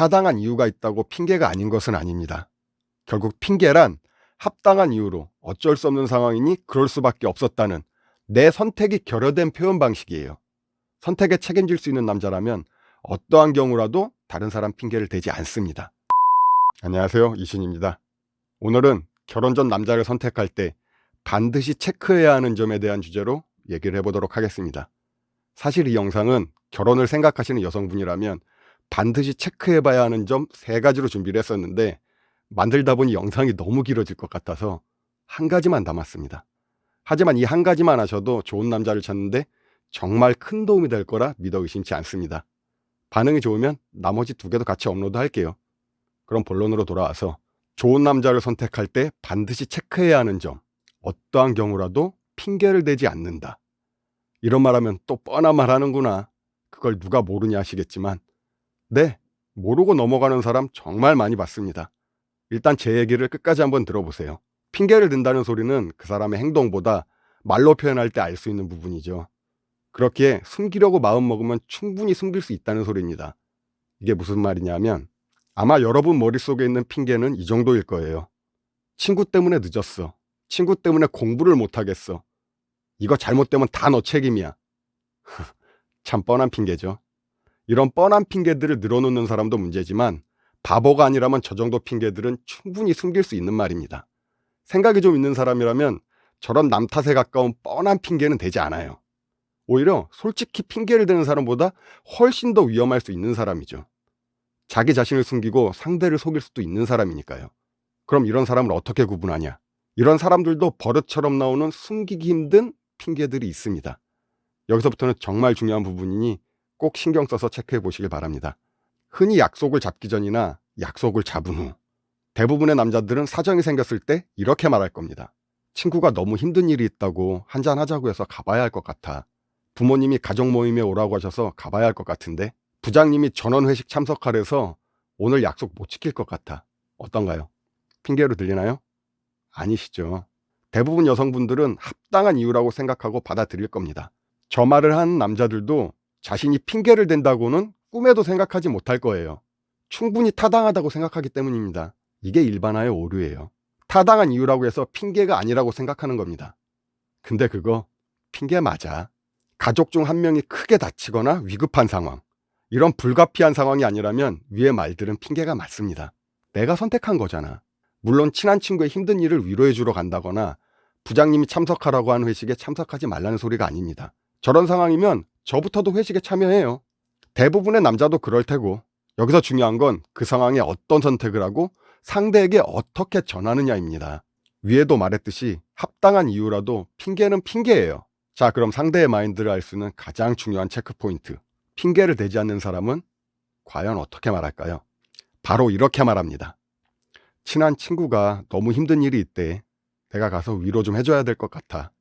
타당한 이유가 있다고 핑계가 아닌 것은 아닙니다. 결국 핑계란 합당한 이유로 어쩔 수 없는 상황이니 그럴 수밖에 없었다는 내 선택이 결여된 표현 방식이에요. 선택에 책임질 수 있는 남자라면 어떠한 경우라도 다른 사람 핑계를 대지 않습니다. 안녕하세요, 이신입니다. 오늘은 결혼 전 남자를 선택할 때 반드시 체크해야 하는 점에 대한 주제로 얘기를 해보도록 하겠습니다. 사실 이 영상은 결혼을 생각하시는 여성분이라면 반드시 체크해봐야 하는 점 3가지로 준비를 했었는데 만들다 보니 영상이 너무 길어질 것 같아서 한 가지만 담았습니다. 하지만 이 한 가지만 하셔도 좋은 남자를 찾는데 정말 큰 도움이 될 거라 믿어 의심치 않습니다. 반응이 좋으면 나머지 2개도 같이 업로드 할게요. 그럼 본론으로 돌아와서 좋은 남자를 선택할 때 반드시 체크해야 하는 점, 어떠한 경우라도 핑계를 대지 않는다. 이런 말하면 또 뻔한 말 하는구나. 그걸 누가 모르냐 하시겠지만 네, 모르고 넘어가는 사람 정말 많이 봤습니다. 일단 제 얘기를 끝까지 한번 들어보세요. 핑계를 댄다는 소리는 그 사람의 행동보다 말로 표현할 때 알 수 있는 부분이죠. 그렇기에 숨기려고 마음먹으면 충분히 숨길 수 있다는 소리입니다. 이게 무슨 말이냐면 아마 여러분 머릿속에 있는 핑계는 이 정도일 거예요. 친구 때문에 늦었어. 친구 때문에 공부를 못하겠어. 이거 잘못되면 다 너 책임이야. 참 뻔한 핑계죠. 이런 뻔한 핑계들을 늘어놓는 사람도 문제지만 바보가 아니라면 저 정도 핑계들은 충분히 숨길 수 있는 말입니다. 생각이 좀 있는 사람이라면 저런 남 탓에 가까운 뻔한 핑계는 되지 않아요. 오히려 솔직히 핑계를 대는 사람보다 훨씬 더 위험할 수 있는 사람이죠. 자기 자신을 숨기고 상대를 속일 수도 있는 사람이니까요. 그럼 이런 사람을 어떻게 구분하냐? 이런 사람들도 버릇처럼 나오는 숨기기 힘든 핑계들이 있습니다. 여기서부터는 정말 중요한 부분이니 꼭 신경 써서 체크해 보시길 바랍니다. 흔히 약속을 잡기 전이나 약속을 잡은 후 대부분의 남자들은 사정이 생겼을 때 이렇게 말할 겁니다. 친구가 너무 힘든 일이 있다고 한잔하자고 해서 가봐야 할 것 같아. 부모님이 가족 모임에 오라고 하셔서 가봐야 할 것 같은데 부장님이 전원 회식 참석하래서 오늘 약속 못 지킬 것 같아. 어떤가요? 핑계로 들리나요? 아니시죠. 대부분 여성분들은 합당한 이유라고 생각하고 받아들일 겁니다. 저 말을 하는 남자들도 자신이 핑계를 댄다고는 꿈에도 생각하지 못할 거예요. 충분히 타당하다고 생각하기 때문입니다. 이게 일반화의 오류예요. 타당한 이유라고 해서 핑계가 아니라고 생각하는 겁니다. 근데 그거 핑계 맞아. 가족 중 한 명이 크게 다치거나 위급한 상황, 이런 불가피한 상황이 아니라면 위의 말들은 핑계가 맞습니다. 내가 선택한 거잖아. 물론 친한 친구의 힘든 일을 위로해 주러 간다거나 부장님이 참석하라고 하는 회식에 참석하지 말라는 소리가 아닙니다. 저런 상황이면 저부터도 회식에 참여해요. 대부분의 남자도 그럴 테고 여기서 중요한 건 그 상황에 어떤 선택을 하고 상대에게 어떻게 전하느냐입니다. 위에도 말했듯이 합당한 이유라도 핑계는 핑계예요. 자, 그럼 상대의 마인드를 알 수 있는 가장 중요한 체크포인트. 핑계를 대지 않는 사람은 과연 어떻게 말할까요? 바로 이렇게 말합니다. 친한 친구가 너무 힘든 일이 있대. 내가 가서 위로 좀 해줘야 될 것 같아.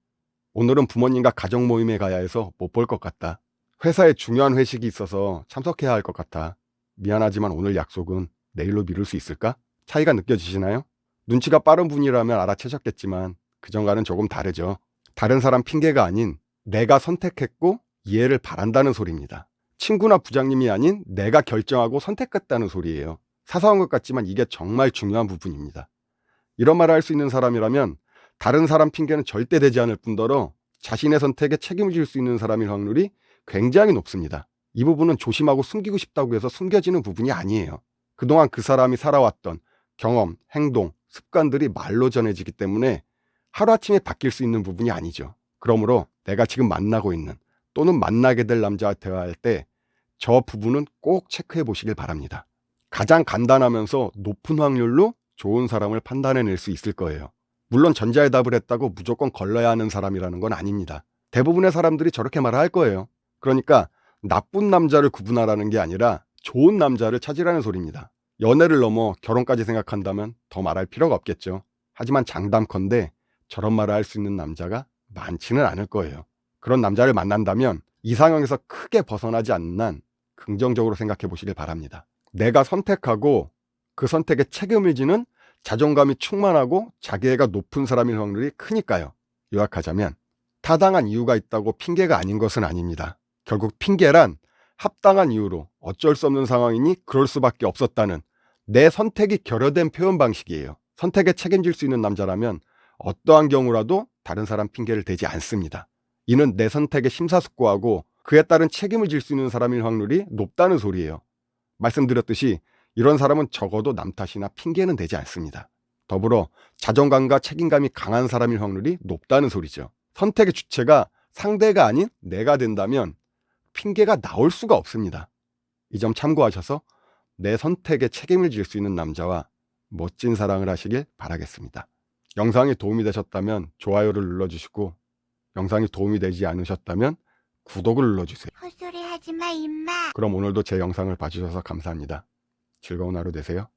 오늘은 부모님과 가족 모임에 가야 해서 못 볼 것 같다. 회사에 중요한 회식이 있어서 참석해야 할 것 같아. 미안하지만 오늘 약속은 내일로 미룰 수 있을까? 차이가 느껴지시나요? 눈치가 빠른 분이라면 알아채셨겠지만 그전과는 조금 다르죠. 다른 사람 핑계가 아닌 내가 선택했고 이해를 바란다는 소리입니다. 친구나 부장님이 아닌 내가 결정하고 선택했다는 소리예요. 사소한 것 같지만 이게 정말 중요한 부분입니다. 이런 말을 할 수 있는 사람이라면 다른 사람 핑계는 절대 되지 않을 뿐더러 자신의 선택에 책임을 질 수 있는 사람일 확률이 굉장히 높습니다. 이 부분은 조심하고 숨기고 싶다고 해서 숨겨지는 부분이 아니에요. 그동안 그 사람이 살아왔던 경험, 행동, 습관들이 말로 전해지기 때문에 하루아침에 바뀔 수 있는 부분이 아니죠. 그러므로 내가 지금 만나고 있는 또는 만나게 될 남자와 대화할 때 저 부분은 꼭 체크해 보시길 바랍니다. 가장 간단하면서 높은 확률로 좋은 사람을 판단해낼 수 있을 거예요. 물론 전자의 답을 했다고 무조건 걸러야 하는 사람이라는 건 아닙니다. 대부분의 사람들이 저렇게 말을 할 거예요. 그러니까 나쁜 남자를 구분하라는 게 아니라 좋은 남자를 찾으라는 소리입니다. 연애를 넘어 결혼까지 생각한다면 더 말할 필요가 없겠죠. 하지만 장담컨대 저런 말을 할 수 있는 남자가 많지는 않을 거예요. 그런 남자를 만난다면 이상형에서 크게 벗어나지 않는 한 긍정적으로 생각해 보시길 바랍니다. 내가 선택하고 그 선택에 책임을 지는 자존감이 충만하고 자기애가 높은 사람일 확률이 크니까요. 요약하자면 타당한 이유가 있다고 핑계가 아닌 것은 아닙니다. 결국 핑계란 합당한 이유로 어쩔 수 없는 상황이니 그럴 수밖에 없었다는 내 선택이 결여된 표현 방식이에요. 선택에 책임질 수 있는 남자라면 어떠한 경우라도 다른 사람 핑계를 대지 않습니다. 이는 내 선택에 심사숙고하고 그에 따른 책임을 질 수 있는 사람일 확률이 높다는 소리예요. 말씀드렸듯이 이런 사람은 적어도 남 탓이나 핑계는 대지 않습니다. 더불어 자존감과 책임감이 강한 사람일 확률이 높다는 소리죠. 선택의 주체가 상대가 아닌 내가 된다면 핑계가 나올 수가 없습니다. 이 점 참고하셔서 내 선택에 책임을 질 수 있는 남자와 멋진 사랑을 하시길 바라겠습니다. 영상이 도움이 되셨다면 좋아요를 눌러주시고 영상이 도움이 되지 않으셨다면 구독을 눌러주세요. 헛소리 하지마 임마. 그럼 오늘도 제 영상을 봐주셔서 감사합니다. 즐거운 하루 되세요.